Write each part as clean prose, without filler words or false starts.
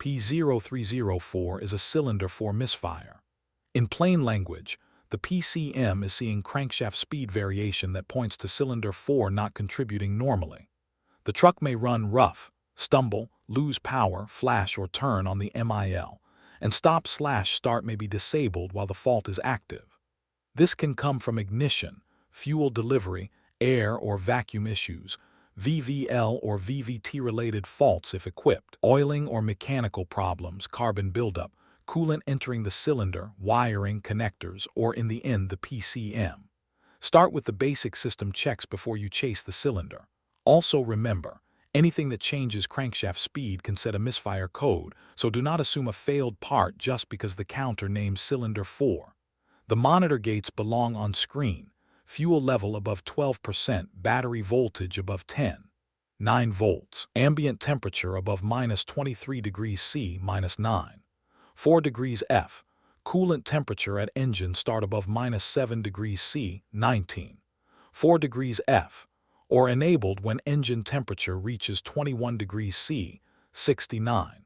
P0304 is a cylinder for misfire. In plain language, the PCM is seeing crankshaft speed variation that points to cylinder 4 not contributing normally. The truck may run rough, stumble, lose power, flash or turn on the MIL, and stop/start may be disabled while the fault is active. This can come from ignition, fuel delivery, air or vacuum issues, VVL or VVT-related faults if equipped, oiling or mechanical problems, carbon buildup, coolant entering the cylinder, wiring, connectors, or in the end the PCM. Start with the basic system checks before you chase the cylinder. Also remember, anything that changes crankshaft speed can set a misfire code, so do not assume a failed part just because the counter names cylinder 4. The monitor gates belong on screen. Fuel level above 12%, battery voltage above 9 volts, ambient temperature above -23 degrees C, -9, 4 degrees F, coolant temperature at engine start above -7 degrees C, 19, 4 degrees F, or enabled when engine temperature reaches 21 degrees C, 69,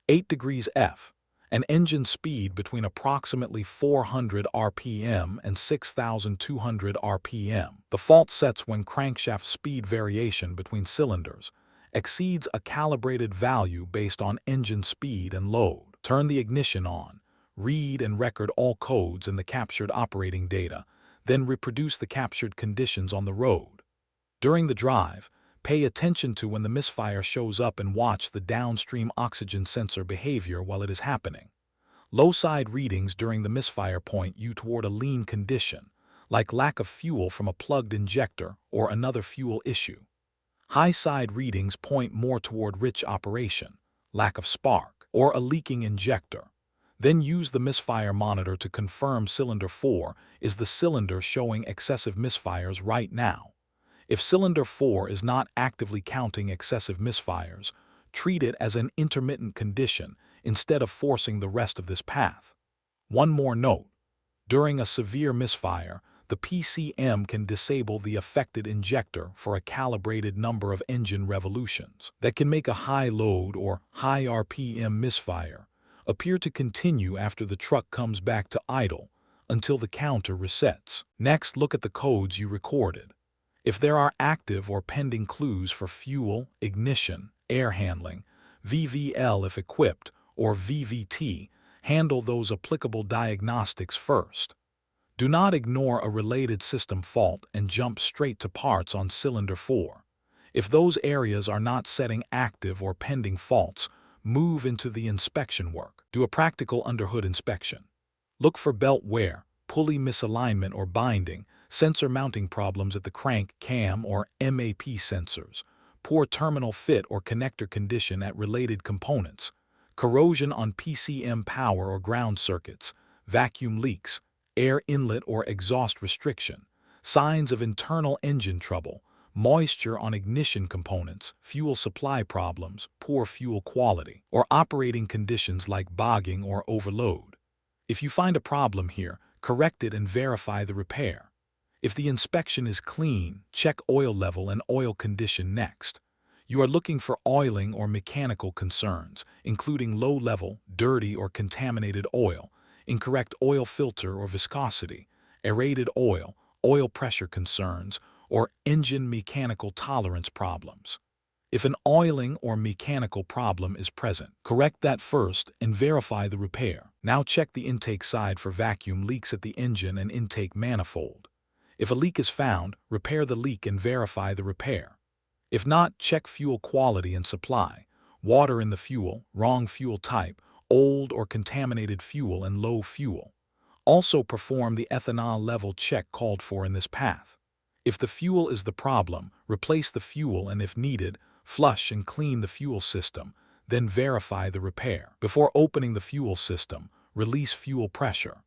8 degrees F, and engine speed between approximately 400 RPM and 6,200 RPM. The fault sets when crankshaft speed variation between cylinders exceeds a calibrated value based on engine speed and load. Turn the ignition on, read and record all codes in the captured operating data, then reproduce the captured conditions on the road. During the drive, pay attention to when the misfire shows up and watch the downstream oxygen sensor behavior while it is happening. Low side readings during the misfire point you toward a lean condition, like lack of fuel from a plugged injector or another fuel issue. High side readings point more toward rich operation, lack of spark, or a leaking injector. Then use the misfire monitor to confirm cylinder 4 is the cylinder showing excessive misfires right now. If cylinder 4 is not actively counting excessive misfires, treat it as an intermittent condition instead of forcing the rest of this path. One more note. During a severe misfire, the PCM can disable the affected injector for a calibrated number of engine revolutions that can make a high load or high RPM misfire appear to continue after the truck comes back to idle until the counter resets. Next, look at the codes you recorded. If there are active or pending clues for fuel, ignition, air handling, VVL if equipped, or VVT, handle those applicable diagnostics first. Do not ignore a related system fault and jump straight to parts on cylinder 4. If those areas are not setting active or pending faults, move into the inspection work. Do a practical underhood inspection. Look for belt wear, pulley misalignment or binding, sensor mounting problems at the crank, cam, or MAP sensors, poor terminal fit or connector condition at related components, corrosion on PCM power or ground circuits, vacuum leaks, air inlet or exhaust restriction, signs of internal engine trouble, moisture on ignition components, fuel supply problems, poor fuel quality, or operating conditions like bogging or overload. If you find a problem here, correct it and verify the repair. If the inspection is clean, check oil level and oil condition next. You are looking for oiling or mechanical concerns, including low-level, dirty or contaminated oil, incorrect oil filter or viscosity, aerated oil, oil pressure concerns, or engine mechanical tolerance problems. If an oiling or mechanical problem is present, correct that first and verify the repair. Now check the intake side for vacuum leaks at the engine and intake manifold. If a leak is found, repair the leak and verify the repair. If not, check fuel quality and supply, water in the fuel, wrong fuel type, old or contaminated fuel and low fuel. Also perform the ethanol level check called for in this path. If the fuel is the problem, replace the fuel and if needed, flush and clean the fuel system, then verify the repair. Before opening the fuel system, release fuel pressure.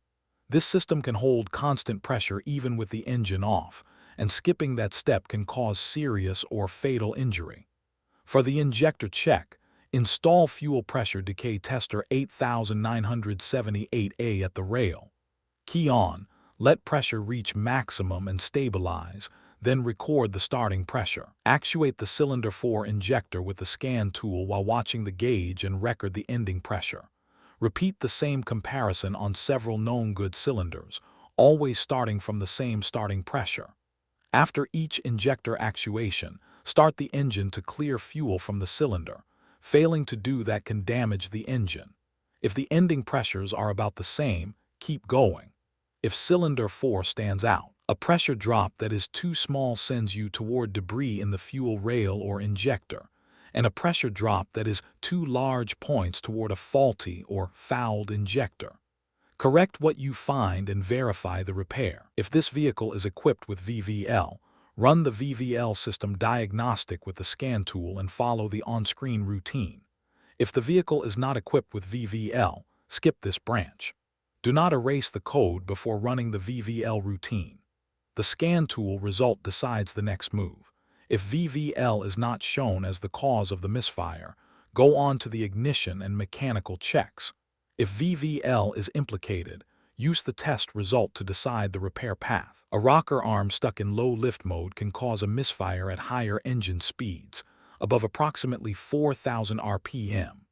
This system can hold constant pressure even with the engine off, and skipping that step can cause serious or fatal injury. For the injector check, install fuel pressure decay tester 8978A at the rail. Key on, let pressure reach maximum and stabilize, then record the starting pressure. Actuate the cylinder 4 injector with the scan tool while watching the gauge and record the ending pressure. Repeat the same comparison on several known good cylinders, always starting from the same starting pressure. After each injector actuation, start the engine to clear fuel from the cylinder. Failing to do that can damage the engine. If the ending pressures are about the same, keep going. If cylinder 4 stands out, a pressure drop that is too small sends you toward debris in the fuel rail or injector, and a pressure drop that is too large points toward a faulty or fouled injector. Correct what you find and verify the repair. If this vehicle is equipped with VVL, run the VVL system diagnostic with the scan tool and follow the on-screen routine. If the vehicle is not equipped with VVL, skip this branch. Do not erase the code before running the VVL routine. The scan tool result decides the next move. If VVL is not shown as the cause of the misfire, go on to the ignition and mechanical checks. If VVL is implicated, use the test result to decide the repair path. A rocker arm stuck in low lift mode can cause a misfire at higher engine speeds, above approximately 4,000 RPM.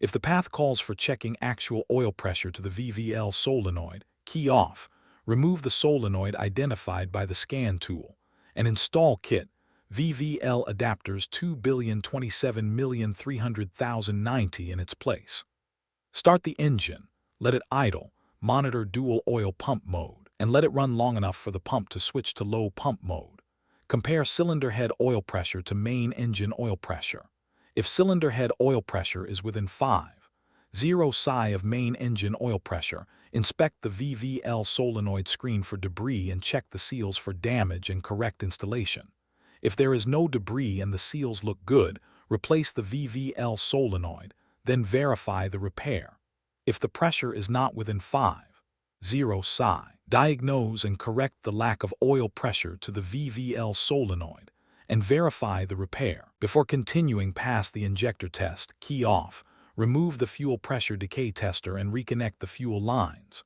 If the path calls for checking actual oil pressure to the VVL solenoid, key off, remove the solenoid identified by the scan tool, and install kit VVL adapters 2,027,300,090 in its place. Start the engine, let it idle, monitor dual oil pump mode, and let it run long enough for the pump to switch to low pump mode. Compare cylinder head oil pressure to main engine oil pressure. If cylinder head oil pressure is within 5.0 psi of main engine oil pressure, inspect the VVL solenoid screen for debris and check the seals for damage and correct installation. If there is no debris and the seals look good, replace the VVL solenoid, then verify the repair. If the pressure is not within 5.0 psi, diagnose and correct the lack of oil pressure to the VVL solenoid, and verify the repair. Before continuing past the injector test, key off, remove the fuel pressure decay tester and reconnect the fuel lines.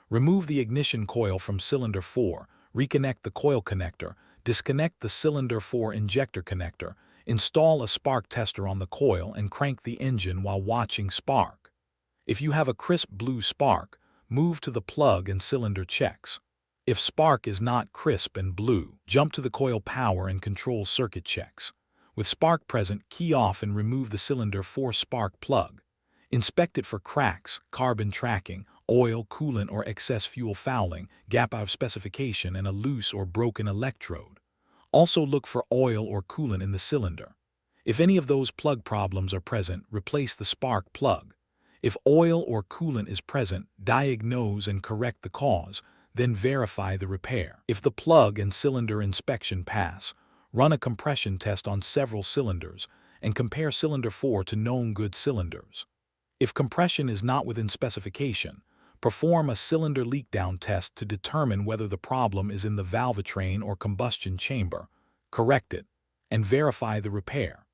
Remove the ignition coil from cylinder 4, reconnect the coil connector, disconnect the cylinder 4 injector connector, install a spark tester on the coil and crank the engine while watching spark. If you have a crisp blue spark, move to the plug and cylinder checks. If spark is not crisp and blue, jump to the coil power and control circuit checks. With spark present, key off and remove the cylinder 4 spark plug. Inspect it for cracks, carbon tracking, oil, coolant or excess fuel fouling, gap out of specification, and a loose or broken electrode. Also look for oil or coolant in the cylinder. If any of those plug problems are present, replace the spark plug. If oil or coolant is present, diagnose and correct the cause, then verify the repair. If the plug and cylinder inspection pass, run a compression test on several cylinders and compare cylinder 4 to known good cylinders. If compression is not within specification, perform a cylinder leak down test to determine whether the problem is in the valvetrain or combustion chamber, correct it, and verify the repair.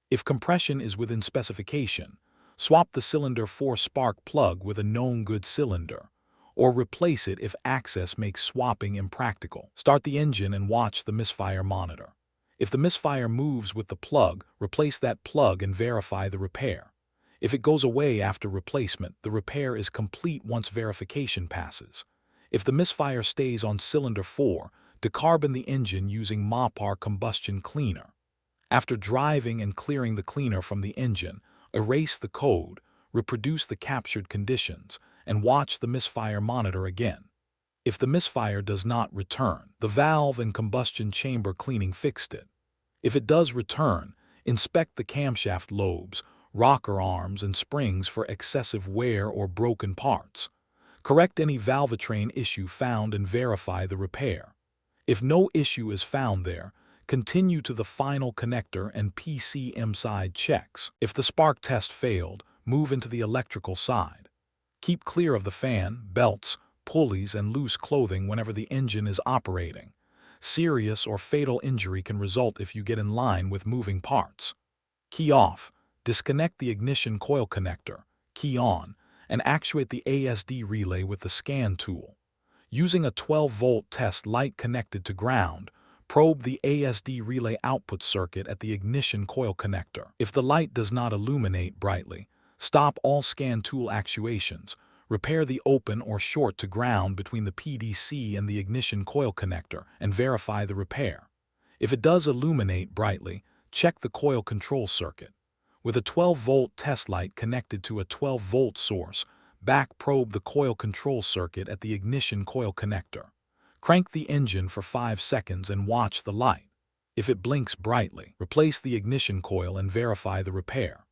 If compression is within specification, swap the cylinder 4 spark plug with a known good cylinder, or replace it if access makes swapping impractical. Start the engine and watch the misfire monitor. If the misfire moves with the plug, replace that plug and verify the repair. If it goes away after replacement, the repair is complete once verification passes. If the misfire stays on cylinder 4, decarbon the engine using MOPR combustion cleaner. After driving and clearing the cleaner from the engine, erase the code, reproduce the captured conditions, and watch the misfire monitor again. If the misfire does not return, the valve and combustion chamber cleaning fixed it. If it does return, inspect the camshaft lobes, rocker arms, and springs for excessive wear or broken parts. Correct any valvetrain issue found and verify the repair. If no issue is found there, continue to the final connector and PCM side checks. If the spark test failed, move into the electrical side. Keep clear of the fan, belts, pulleys, and loose clothing whenever the engine is operating. Serious or fatal injury can result if you get in line with moving parts. Key off, disconnect the ignition coil connector, key on, and actuate the ASD relay with the scan tool. Using a 12-volt test light connected to ground, Probe the ASD relay output circuit at the ignition coil connector. If the light does not illuminate brightly, stop all scan tool actuations. Repair the open or short to ground between the PDC and the ignition coil connector and verify the repair. If it does illuminate brightly, check the coil control circuit. With a 12-volt test light connected to a 12-volt source, back probe the coil control circuit at the ignition coil connector. Crank the engine for 5 seconds and watch the light. If it blinks brightly, replace the ignition coil and verify the repair.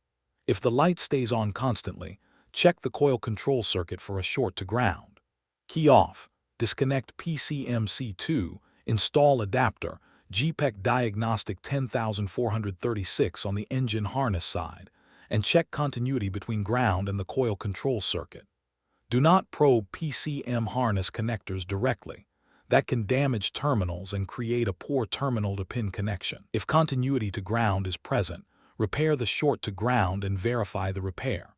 If the light stays on constantly, check the coil control circuit for a short to ground. Key off. Disconnect PCM-C2, install adapter, GPEC Diagnostic 10436 on the engine harness side, and check continuity between ground and the coil control circuit. Do not probe PCM harness connectors directly. That can damage terminals and create a poor terminal-to-pin connection. If continuity to ground is present, repair the short to ground and verify the repair.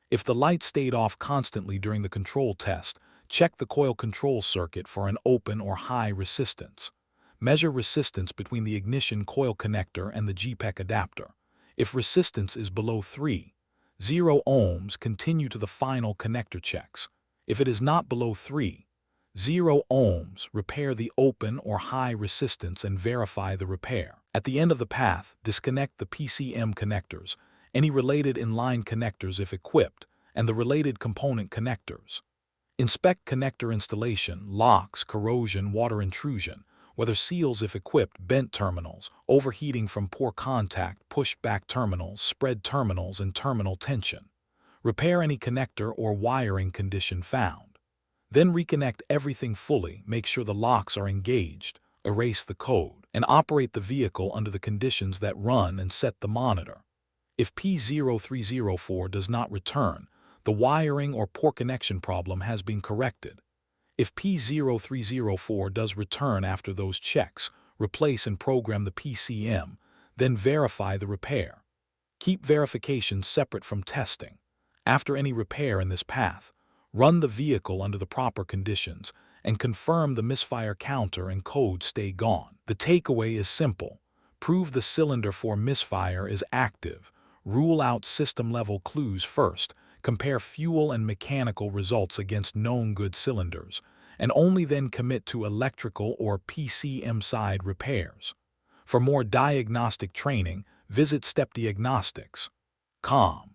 If the light stayed off constantly during the control test, check the coil control circuit for an open or high resistance. Measure resistance between the ignition coil connector and the GPEC adapter. If resistance is below 3.0 ohms, continue to the final connector checks. If it is not below 3.0 ohms, repair the open or high resistance and verify the repair. At the end of the path, disconnect the PCM connectors, any related inline connectors if equipped, and the related component connectors. Inspect connector installation, locks, corrosion, water intrusion, whether seals if equipped, bent terminals, overheating from poor contact, push-back terminals, spread terminals, and terminal tension. Repair any connector or wiring condition found. Then reconnect everything fully, make sure the locks are engaged, erase the code, and operate the vehicle under the conditions that run and set the monitor. If P0304 does not return, the wiring or poor connection problem has been corrected. If P0304 does return after those checks, replace and program the PCM, then verify the repair. Keep verification separate from testing. After any repair in this path, run the vehicle under the proper conditions and confirm the misfire counter and code stay gone. The takeaway is simple. Prove the cylinder for misfire is active. Rule out system-level clues first. Compare fuel and mechanical results against known good cylinders, and only then commit to electrical or PCM-side repairs. For more diagnostic training, visit stepdiagnostics.com.